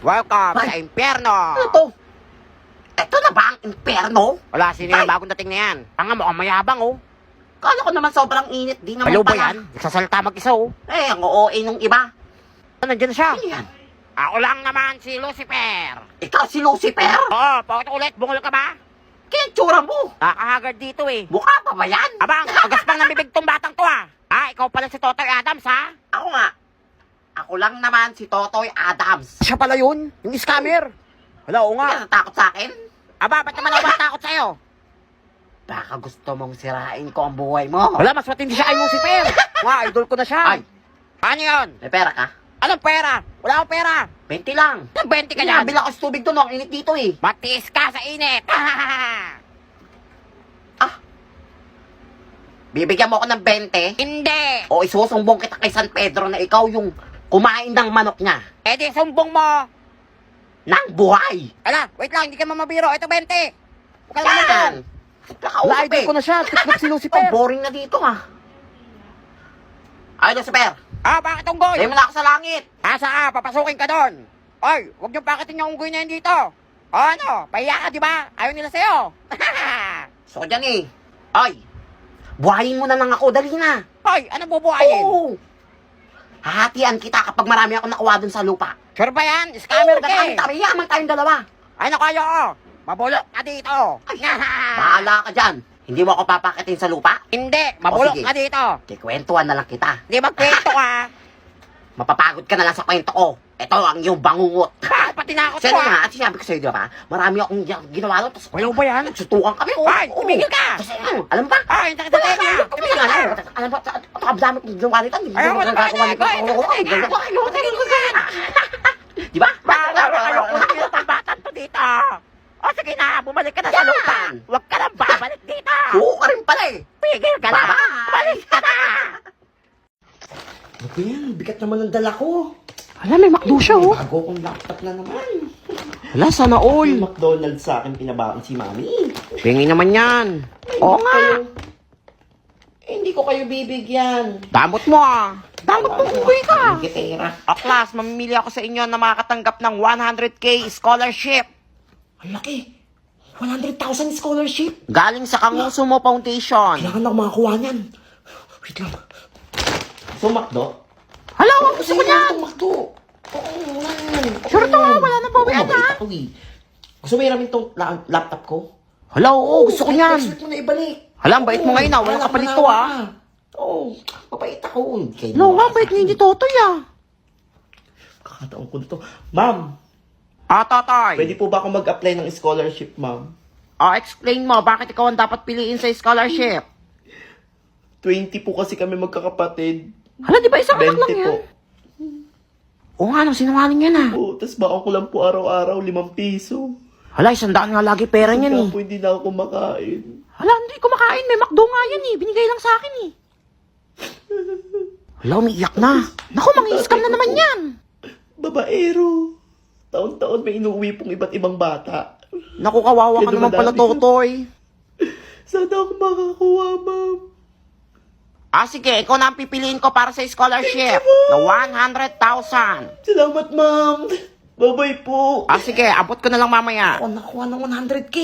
Welcome Ay. sa impyerno! Ano to? Ito na ba ang impyerno? Wala, sino yung Ay. bagong dating na yan? Tanga mo, ang mayabang oh. Kala ko naman sobrang init. Di naman Balo ba pala. yan? Nagsasalita mag-isa oh. Eh, ang OA nung iba. Nandiyan na siya. Ano yan? Ako lang naman si Lucifer. Ikaw si Lucifer? Oo, bakit ulit? Bungol ka ba? Kaya yung tsura mo. Nakakahagard dito eh. Mukha pa ba yan? Abang, agaspang ng bibig tong batang to ah. Ah, ikaw pala si Totoy Adams ha? Ako nga. Ako lang naman si Totoy Adams. Siya pala yun, yung scammer. Hala, oo Hindi ka nga. natakot sa akin? Aba, ba't naman ako matakot sa'yo? Baka gusto mong sirain ko ang buhay mo. Wala, mas matindi siya kay Lucifer. Nga, idol ko na siya. Ay. Paano yun? May pera ka? Anong pera? Wala akong pera. 20 lang. Nang 20 ka Kaya yan. bila ko sa tubig doon. Ang init dito eh. Matiis ka sa init. Bibigyan mo ako ng 20? Hindi. O isusumbong kita kay San Pedro na ikaw yung kumain ng manok niya. Eh di, sumbong mo. Nang buhay. Ala, wait lang, hindi ka mamabiro. Ito 20. Huwag ka Yan! naman dyan. Nakausap eh. na siya. Tiktok si Oh, boring na dito ah. Ay, Lucifer. Ah, bakit unggoy? Sabi mo na ako sa langit. Asa ka, papasukin ka doon. Oy, huwag niyo pakitin yung unggoy na yan dito. O ano, pahiya ka, di ba? Ayaw nila sa'yo. So, dyan eh. Ay, buhayin mo na lang ako. Dali na. Hoy, ano bubuhayin? Oo. Hahatian kita kapag marami ako nakuha dun sa lupa. Sure ba yan? Scammer ka eh. Kami yaman tayong dalawa. Ay, naku, ayoko. Mabulok ka dito. Bahala ka dyan. Hindi mo ako papakitin sa lupa? Hindi, mabulok sige. ka dito. Kikwentuhan na lang kita. Hindi magkwento ka. Mapapagod ka na lang sa kwento ko. Ito ang iyong bangungot. Bakit pa tinakot Sino ko ah? nga? At sinabi ko sa'yo, di ba? Marami akong ginawa doon. Tapos, Wala ba yan? nagsutukan kami. Oh, Ay, tumigil ka! Tapos, alam mo ba? Ay, yung sakit sa tenga. Tumigil ka. Alam mo, ito kabdami kong ginawa nito. Ayaw ko na Di ba? Ayoko na dito ang batang to dito. O sige na, bumalik ka na sa Yan! lupa. Huwag ka na babalik dito. Suko ka rin pala eh. Pigil ka na. Bye-bye. Balik ka na. Ano yan? Bigat naman ang dala ko. Hala, may McDo siya oh. Bago kong laptop na naman. Hala, sana all. Yung McDonald's sa akin pinabaon si Mami. Pingi naman yan. Oo nga. Hindi ko kayo bibigyan. Damot mo ah. Damot mo uwi ka. Gitera. O class, mamimili ako sa inyo na makakatanggap ng 100K scholarship. Ang laki. 100,000 scholarship. Galing sa Kangusumo Foundation. Kailangan lang makakuha niyan. Wait lang. So, McDo? Hala, gusto ko niyan. Itong McDo. Oo, wala yan. Sure to nga, wala nang bawian ha. Gusto mo hiramin itong laptop ko? Hala, oo, gusto ko niyan. Next week mo na ibalik. Hala, ang bait mo ngayon ah. Walang kapalit to ah. Oo, mabait ako. No, nga, bait ni hindi Totoy ah. Kakataon ko na to. Ma'am, Ah, Totoy. pwede po ba ako mag-apply ng scholarship, ma'am? Ah, explain mo, bakit ikaw ang dapat piliin sa scholarship? 20 po kasi kami magkakapatid. Hala, di ba isang anak 20 lang yan? po. Oo nga, nang sinungaling yan ah. Oo, tas baka ko lang po araw-araw 5 piso. Hala, 100 nga lagi pera niyan eh. Kaya po hindi na ako kumakain. Hala, hindi ko makain. May McDo nga yan eh. Binigay lang sa akin eh. Hala, umiiyak na. Naku, mangi-scam na naman yan. Babaero. Taon-taon may inuwi pong iba't ibang bata. Naku, kawawa ka Kaya naman pala, dumadami. Totoy. Sana ako makakuha, ma'am. Ah, sige, ikaw na ang pipiliin ko para sa scholarship. Na 100,000. Salamat, ma'am. Bye-bye po. Ah, sige, abot ko na lang mamaya. Ako nakuha ng 100K.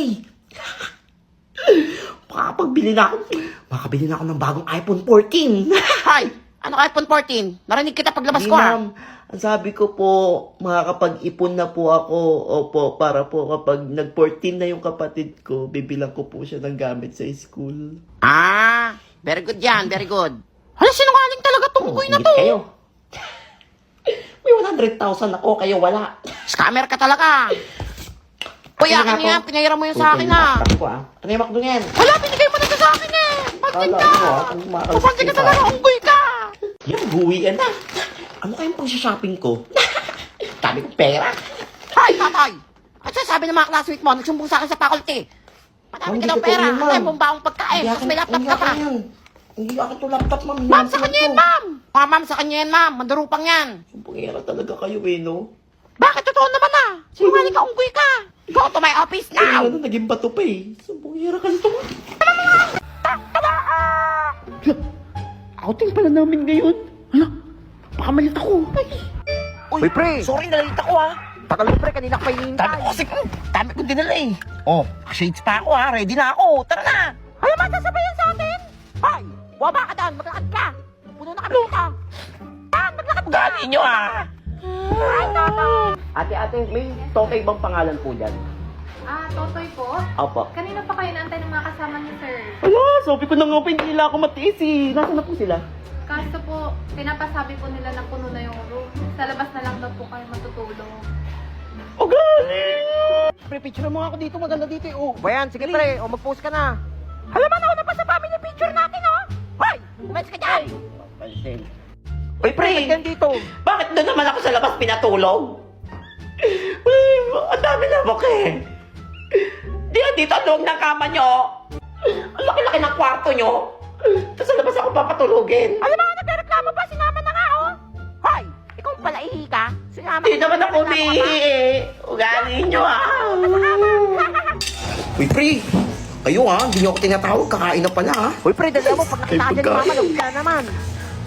Makakabili na ako ng bagong iPhone 14. Hay, ano ka iPhone 14? Narinig kita paglabas ko ah. Ma'am. Ang sabi ko po, makakapag-ipon na po ako. Opo, para po kapag nag-14 na yung kapatid ko, bibilang ko po siya ng gamit sa school. Ah, very good yan, very good. Hala, sinungaling talaga tong unggoy na Ingit to. kayo. May 100,000 ako, kayo wala. Scammer ka talaga. Uy, akin yan, pinahiram mo yun sa akin ah. Ano yung McDo yan? Hala, binigay mo na to sa akin eh. Pansin ka. Kala Pansin ka talaga, unggoy ka. Yan, buwian na. Ano kayong pang-shopping ko? Sabi ko, pera. Hay, tatay. At sabi ng mga classmate mo, nagsumbong sa akin sa faculty. Madami ka Hindi daw totoo pera. yun, ma'am. Ay, bumbaong pagkain. Tapos may laptop ka pa. Hindi ako to laptop, ma'am. Ma'am, sa kanya yan, ma'am. Mga ma'am, sa kanya yan, ma'am. Mandurupang yan. Sumpungera talaga kayo no? Bakit totoo naman ah? Sinungaling ka, unggoy ka. Go to my office now. Ano, naging bato pa eh. Sumpungera ka nito. Outing pala namin ngayon. Hala, baka malit ako. Uy, Uy, pre. sorry, nalalita ko ah. Tagal mo, pre. Kanina ka pa hinihintay. Dami ko kasi, dami ko dinala eh. Oh, shades pa ako ha. Ready na ako. Tara na. Ayaw ba sasabayan sa atin? Hoy, bumaba ka doon. Maglakad ka. Puno na kami dito. Maglakad ka. Dali nyo ha. Ay, Toto. Ate, may Totoy bang pangalan po dyan? Totoy po? Opo. Kanina pa kayo naantay ng mga kasama niyo, sir. Ala, sabi ko na nga pa, hindi nila ako matiis eh. Nasaan na po sila? Kaso po, pinapasabi po nila na puno na yung room. Sa labas na lang daw po kayo matutulog. O galing! Pre, picture mo ako dito. Maganda dito eh. Oh. Bayan, sige pre. O, mag-post ka na. Alam mo na pa sa family picture natin, oh. Hoy, umalis ka dyan. Pansin. Uy, pre! Yan dito. Bakit doon naman ako sa labas pinatulog? Ang dami na eh. Di na dito ang loob ng kama nyo. Ang laki-laki ng kwarto nyo. Tapos sa labas ako papatulogin. Alam mo, nagreklamo pa. Sinama na nga, oh. Hoy, ikaw pala ihi ka. Sinama Di naman ako umihi. Ugali nyo Uy, pre! Kayo hindi nyo ako tinatawag. Kakain na pala Uy, pre, dala mo. Pag nakita ka dyan ni pagkain. Mama, lawag ka naman.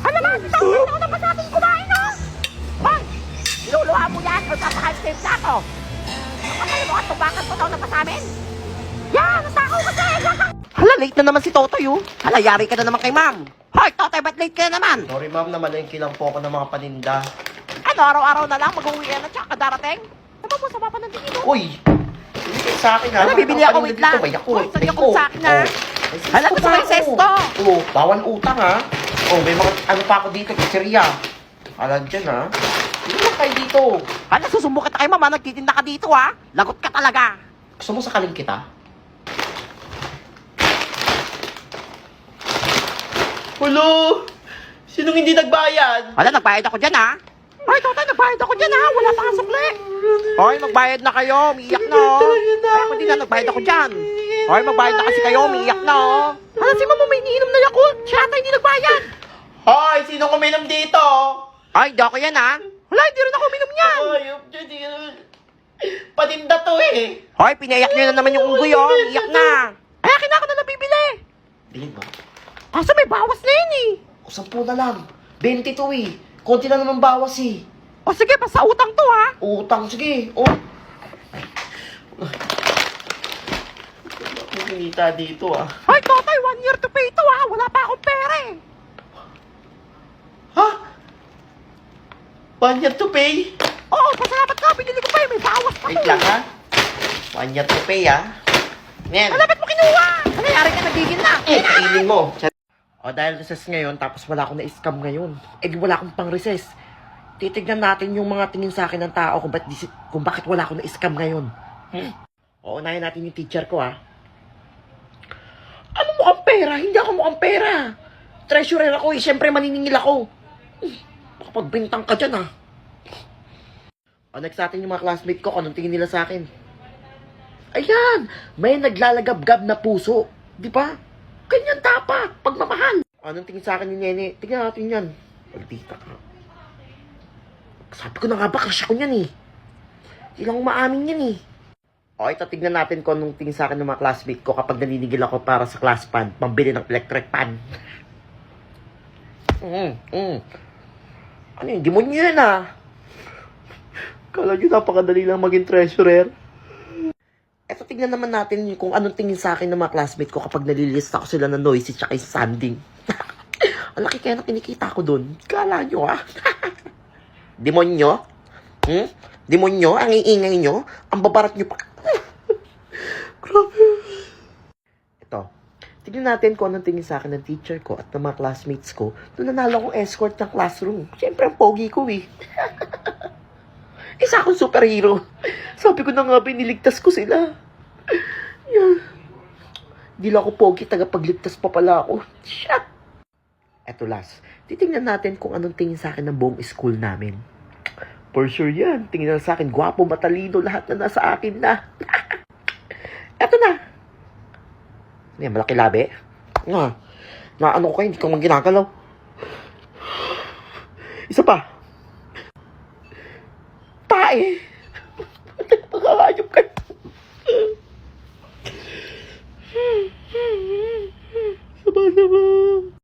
Alam mo, tawag na pa sa ating kumain, oh. Hoy, niluluha mo yan o papakain sa yung plato. Kapag mo at tubakan ko daw na pa sa amin. Yan, natakaw ka siya. Hala, late na naman si Totoy, oh. Hala, yari ka na naman kay Ma'am. Hoy, Totoy, ba't late ka na naman? Sorry, ma'am. Namalengke lang po ako ng mga paninda. Ano, araw-araw na lang, mag-uwi yan at saka darating? Ano po, sa papa ng tingin, oh. Uy! Hindi kayo sa akin, ha? Ano, bibili ako, wait lang. May ako. Uy, sorry ako sa akin, ha? Hala, gusto mo yung sesto? Oo, bawal utang, ha? Oh, may mga ano pa ako dito, pizzeria. Alam dyan, ha? Hindi lang kayo dito. Hala, susumbo kita kay Mama, nagtitinda ka dito, ha? Lagot ka talaga. Gusto mo sakaling kita? Hulo! Sinong hindi nagbayad? Hala, nagbayad ako dyan, ha? Hoy, Totoy, nagbayad ako dyan, ha? Wala pa nga sukli. Hoy, magbayad na kayo. Umiiyak na, oh. Ay, ako din na, nagbayad ako dyan. Hoy, magbayad na kasi kayo. Umiiyak na, oh. Hala, si Mama may iniinom na Yakult. Siya ata hindi nagbayad. Hoy! Sino kuminom dito? Ay, di ako yan, ha? Hala, hindi rin ako uminom yan. Ayop dyan, di patinda to eh. Hoy, pinaiyak nyo na naman yung unggoy, oh. Umiiyak na. Ay, akin na ako na nabibili. Bilhin mo. Kaso may bawas na yun, eh. O, 10 na lang. 22 eh. Konti na naman bawas eh. O sige, pa sa utang to, ha? Utang, sige. Oh. Wala akong kinita dito Hoy, Totoy, 1 year to pay to, ha? Wala pa akong pera, eh. Ha? 1 year to pay? Oo, pasalamat ka. Binili ko pa, eh. May bawas pa to. Wait lang ha. 1 year to pay Nen. Hala, ba't mo kinuha? Nangyari ka, nagigil na. Kainin mo. O dahil recess ngayon, tapos wala akong na-scam ngayon. Eh di wala akong pang recess. Titignan natin yung mga tingin sa akin ng tao kung bakit wala akong na-scam ngayon. O unahin natin yung teacher ko Ano mukhang pera? Hindi ako mukhang pera. Treasurer ako eh. Siyempre maniningil ako. Makapagbintang ka dyan O next natin yung mga classmate ko kung anong tingin nila sa akin. Ayan! May naglalagab-gab na puso. Di ba? Ganyan dapat. Pagmamahal. Anong tingin sa akin ni Nene? Tingnan natin yan. Maldita ka. Sabi ko na nga ba, crush ako yan Ilang umaamin yan O, ito tignan natin kung anong tingin sa akin ng mga classmate ko kapag naninigil ako para sa class pan. Pambili ng electric pan. Ano yun? Demonyo yan Kala nyo napakadali lang maging treasurer. Eto, tignan naman natin kung anong tingin sa akin ng mga classmate ko kapag nalilista ko sila ng noisy tsaka yung sanding. Ang laki kaya na kinikita ko dun. Kala nyo Demonyo? Demonyo? Ang iingay nyo? Ang babarat nyo pa? Grabe. Ito. Tignan natin kung anong tingin sa akin ng teacher ko at ng mga classmates ko nung nanalo akong escort ng classroom. Siyempre, ang pogi ko Isa akong superhero. Sabi ko na nga, niligtas ko sila. Yan. Di lang ako pogi, tagapagligtas pa pala ako. Shit! Eto last. Titingnan natin kung anong tingin sa akin ng buong school namin. For sure yan. Tingnan sa akin, gwapo, matalino, lahat na nasa akin na. Eto na. Yan, malaki labi. Na ano ko kayo, hindi ko man ginagalaw. Isa pa. Tae. Nakakayop kayo. Sama-sama.